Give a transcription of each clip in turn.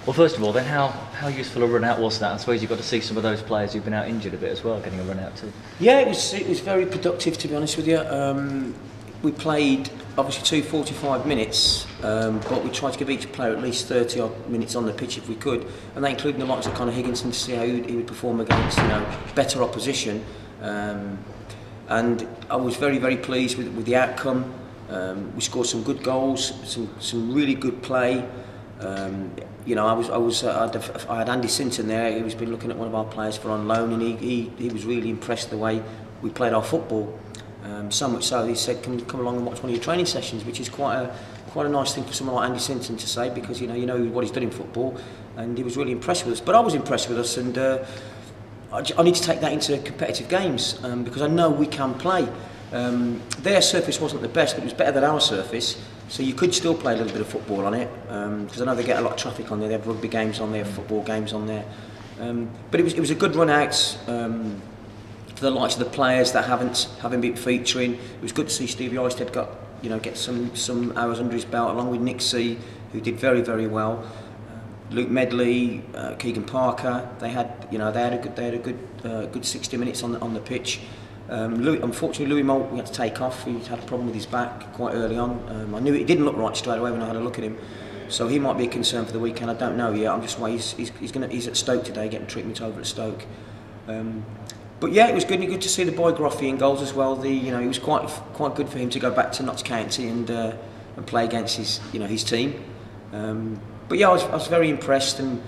Well, first of all, then how useful a run out was that? I suppose you've got to see some of those players who've been out injured a bit as well, getting a run out too. Yeah, it was very productive, to be honest with you. We played obviously 45 minutes, but we tried to give each player at least 30 odd minutes on the pitch if we could, and that included the likes of Conor Higginson to see how he would perform against better opposition. And I was very pleased with the outcome. We scored some good goals, some really good play. I had Andy Sinton there. He's been looking at one of our players for on loan, and he was really impressed the way we played our football. So much so he said, "Can you come along and watch one of your training sessions?" Which is quite a nice thing for someone like Andy Sinton to say, because you know what he's done in football, and he was really impressed with us. But I was impressed with us, and I need to take that into competitive games because I know we can play. Their surface wasn't the best, but it was better than our surface, so you could still play a little bit of football on it, because I know they get a lot of traffic on there. They have rugby games on there, football games on there, but it was a good run out for the likes of the players that haven't been featuring. It was good to see Stevie Oisted get some hours under his belt, along with Nick C, who did very well. Luke Medley, Keegan Parker, they had a good 60 minutes on the pitch. Unfortunately, Louis Moult, we had to take off. He had a problem with his back quite early on. I knew it didn't look right straight away when I had a look at him, so he might be a concern for the weekend. I don't know yet. I'm just waiting. He's at Stoke today, getting treatment over at Stoke. But yeah, it was good to see the boy Groffy in goals as well. It was quite good for him to go back to Notts County and play against his team. But yeah, I was very impressed, and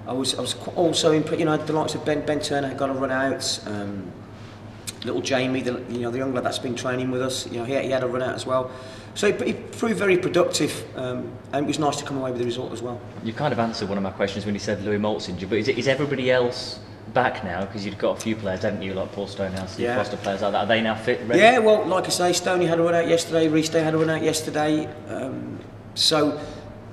I was also impressed. The likes of Ben Turner had got a run out. Little Jamie, the young lad that's been training with us, he had a run out as well. So it proved very productive, and it was nice to come away with the result as well. You kind of answered one of my questions when you said Louis Moult's injured, but is everybody else back now? Because you've got a few players, haven't you, like Paul Stonehouse, Steve Foster, players like that. Are they now fit, ready? Yeah, well, like I say, Stoney had a run out yesterday, Rhys had a run out yesterday, so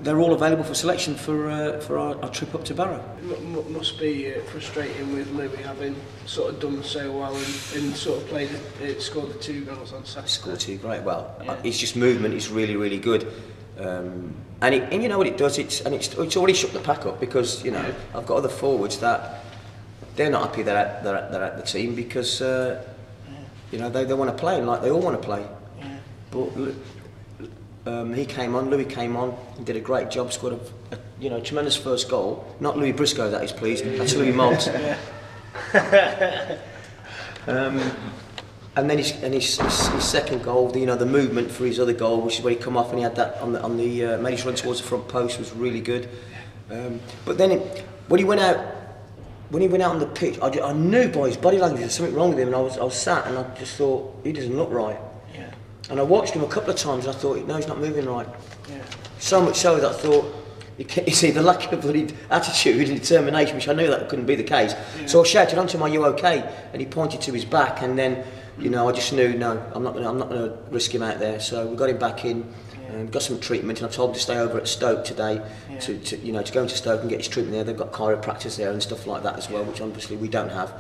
they're all available for selection for our trip up to Barrow. It must be frustrating with Louis having sort of done so well and sort of scored the 2 goals on Saturday. Scored 2, great. Well, it's just movement. It's really good. And you know what it does. It's already shook the pack up, because I've got other forwards that they're not happy they're at the team, because they want to play, like they all want to play. Yeah. But Louis came on and did a great job, scored a tremendous first goal. Not Louis Briscoe, that is, please. That's Louis Moult. And then his second goal, the movement for his other goal, which is where he come off and he had that made his run towards the front post, was really good. But then when he went out on the pitch, I knew by his body language there was something wrong with him, and I was sat and I just thought, he doesn't look right. Yeah. And I watched him a couple of times and I thought, no, he's not moving right. Yeah. So much so that I thought, you see, the lack of bloody attitude and determination, which I knew that couldn't be the case. Yeah. So I shouted onto him, "Are you okay?" And he pointed to his back, and then, I just knew, no, I'm not going to risk him out there. So we got him back in, got some treatment, and I told him to stay over at Stoke today, to go into Stoke and get his treatment there. They've got chiropractors there and stuff like that as well, which obviously we don't have.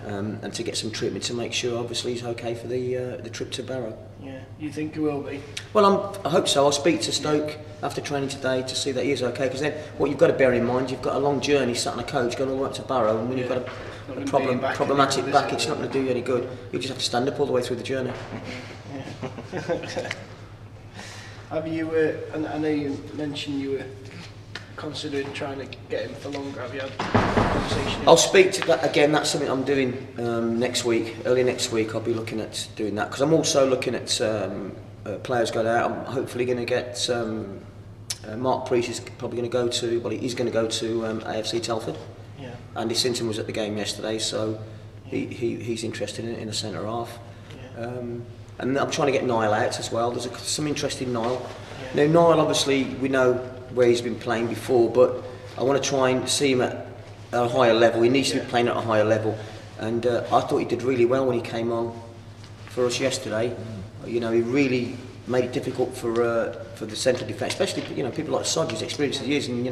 And to get some treatment to make sure, obviously, he's okay for the trip to Barrow. Yeah, you think he will be? Well, I hope so. I'll speak to Stoke after training today to see that he is okay, because then what you've got to bear in mind, you've got a long journey sat on a coach going all the way up to Barrow, and when you've got a problematic back, it's not going to do you any good. You just have to stand up all the way through the journey. Yeah. Have you, I know you mentioned you were considering trying to get him for longer. Have you had a conversation? I'll speak to that again. That's something I'm doing next week. Early next week, I'll be looking at doing that, because I'm also looking at players going out. I'm hopefully going to get Mark Priest is probably going to go to. Well, he's going to go to AFC Telford. Yeah. Andy Sinton was at the game yesterday, so he's interested in a centre half. Yeah. And I'm trying to get Niall out as well. There's some interest in Niall. Yeah. Now, Niall, obviously, we know where he's been playing before, but I want to try and see him at a higher level. He needs to be playing at a higher level, and I thought he did really well when he came on for us yesterday. He really made it difficult for the central defence, especially people like Sodge, who's experienced years, and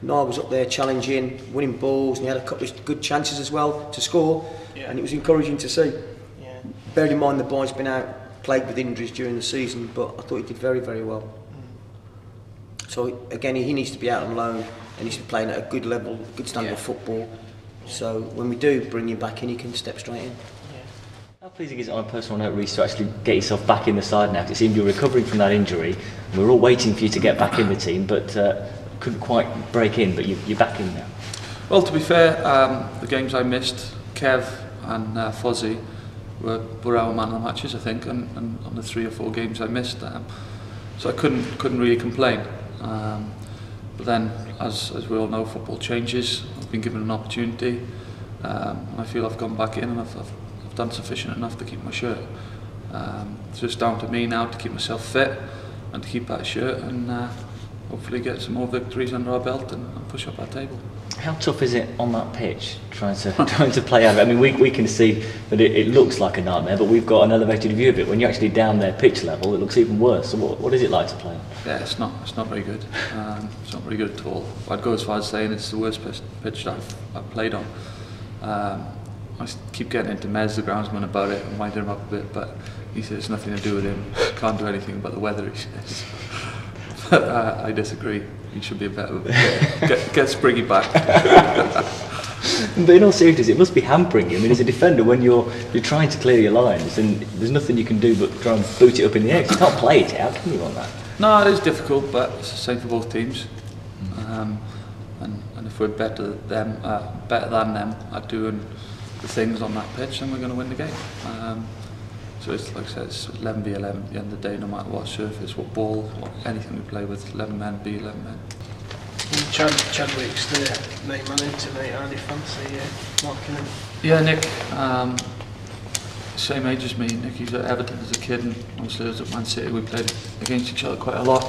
Niall was up there challenging, winning balls, and he had a couple of good chances as well to score, and it was encouraging to see. Yeah. Bearing in mind the boy's been out plagued with injuries during the season, but I thought he did very well. So again, he needs to be out on loan and he's playing at a good level, good standard of football. So when we do bring him back in, he can step straight in. How pleasing is it on a personal note, Rhys, to actually get yourself back in the side now? It seemed you were recovering from that injury, and we were all waiting for you to get back in the team, but couldn't quite break in, but you're back in now. Well, to be fair, the games I missed, Kev and Fozzie were our man of the matches, I think, and on the 3 or 4 games I missed, so I couldn't really complain. But then, as we all know, football changes. I've been given an opportunity, and I feel I've gone back in and I've done sufficient enough to keep my shirt. It's just down to me now to keep myself fit and to keep that shirt and hopefully get some more victories under our belt and push up our table. How tough is it on that pitch trying to play out? I mean, we can see that it looks like a nightmare, but we've got an elevated view of it. When you're actually down there pitch level, it looks even worse. So what is it like to play? Yeah, it's not very good. It's not very good at all. I'd go as far as saying it's the worst pitch that I've played on. I keep getting into Mez, the groundsman, about it and winding him up a bit, but he says it's nothing to do with him. Can't do anything about the weather, he says. But I disagree. He should be a better. Get Spriggy back. But in all seriousness, it must be hampering you. I mean, as a defender, when you're trying to clear your lines, and there's nothing you can do but try and boot it up in the air. You can't play it out, can you, on that? No, it is difficult, but it's the same for both teams. And if we're better than them at doing the things on that pitch, then we're going to win the game. So it's like I said, it's 11v11 at the end of the day, no matter what surface, what ball, anything we play with, 11 men, be 11 men. Chadwick's the main man in tonight. How do you fancy marking him? Yeah, Nick, same age as me. Nick, he's at Everton as a kid, and obviously I was at Man City. We played against each other quite a lot.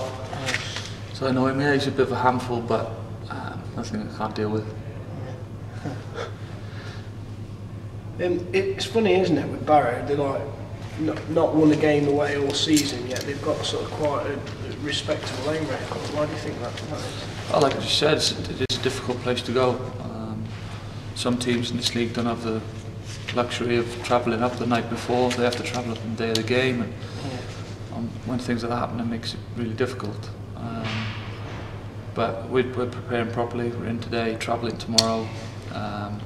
So I know him. Yeah, he's a bit of a handful, but nothing I can't deal with. It's funny, isn't it, with Barrow? They're like not won a game away all season yet. They've got sort of quite a respectable aim record. Why do you think that is? Well, like I just said, it is a difficult place to go. Some teams in this league don't have the luxury of travelling up the night before. They have to travel up on the day of the game, and when things like that happen, it makes it really difficult. But we're preparing properly. We're in today, travelling tomorrow, and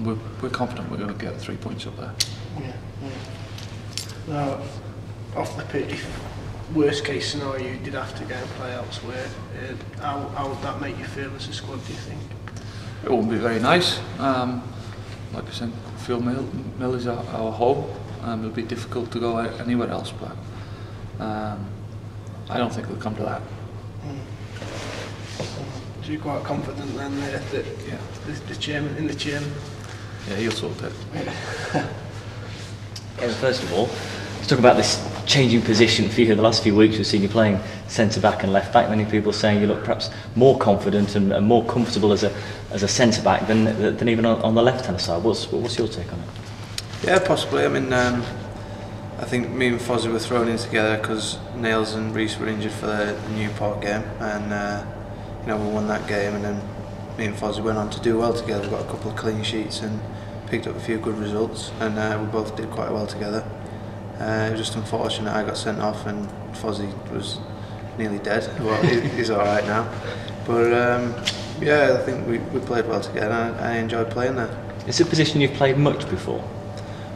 we're confident we're going to get 3 points up there. Yeah. Now, off the pitch, if worst case scenario you did have to go and play elsewhere, how would that make you feel as a squad, do you think? It wouldn't be very nice. Like I said, Field Mill is our home. It'll be difficult to go anywhere else, but I don't think it'll come to that. So you're quite confident then that the chairman Yeah, he'll sort it. First of all, let's talk about this changing position for you. The last few weeks we've seen you playing centre back and left back. Many people saying you look perhaps more confident and more comfortable as a centre back than even on the left hand side. What's your take on it? Yeah, possibly. I mean, I think me and Fozzie were thrown in together because Nails and Rhys were injured for the Newport game, and we won that game, and then me and Fozzie went on to do well together. We got a couple of clean sheets and picked up a few good results, and we both did quite well together. It was just unfortunate I got sent off and Fozzie was nearly dead. Well, he's all right now, but I think we played well together. I enjoyed playing there. It's a position you've played much before?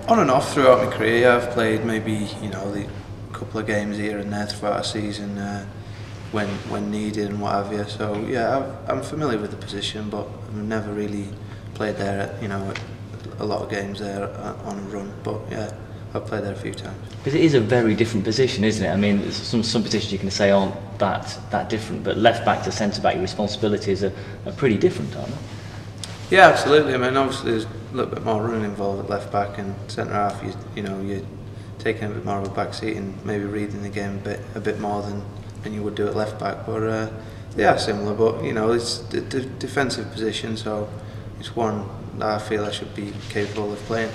On and off throughout my career. I've played maybe the couple of games here and there throughout a season when needed and what have you. So yeah, I'm familiar with the position, but I've never really played there at a lot of games there on a run. But yeah, I've played there a few times. Because it is a very different position, isn't it? I mean, some positions you can say aren't that different, but left back to centre back, your responsibilities are pretty different, aren't they? Yeah, absolutely. I mean, obviously there's a little bit more running involved at left back, and centre half. You're taking a bit more of a back seat and maybe reading the game a bit more than you would do at left back. But they are similar. But it's the defensive position, so it's one that I feel I should be capable of playing.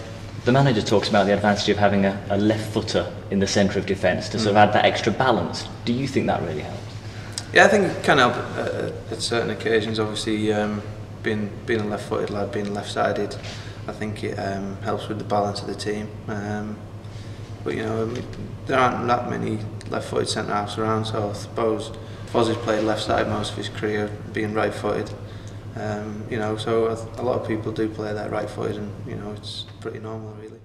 The manager talks about the advantage of having a left footer in the centre of defence to sort of add that extra balance. Do you think that really helps? Yeah, I think it can help at certain occasions. Obviously, being a left-footed lad, being left-sided, I think it helps with the balance of the team. But there aren't that many left-footed centre halves around, so I suppose Fozzie's played left side most of his career, being right-footed. You know, so a lot of people do play that right-footed, and you know, it's pretty normal really.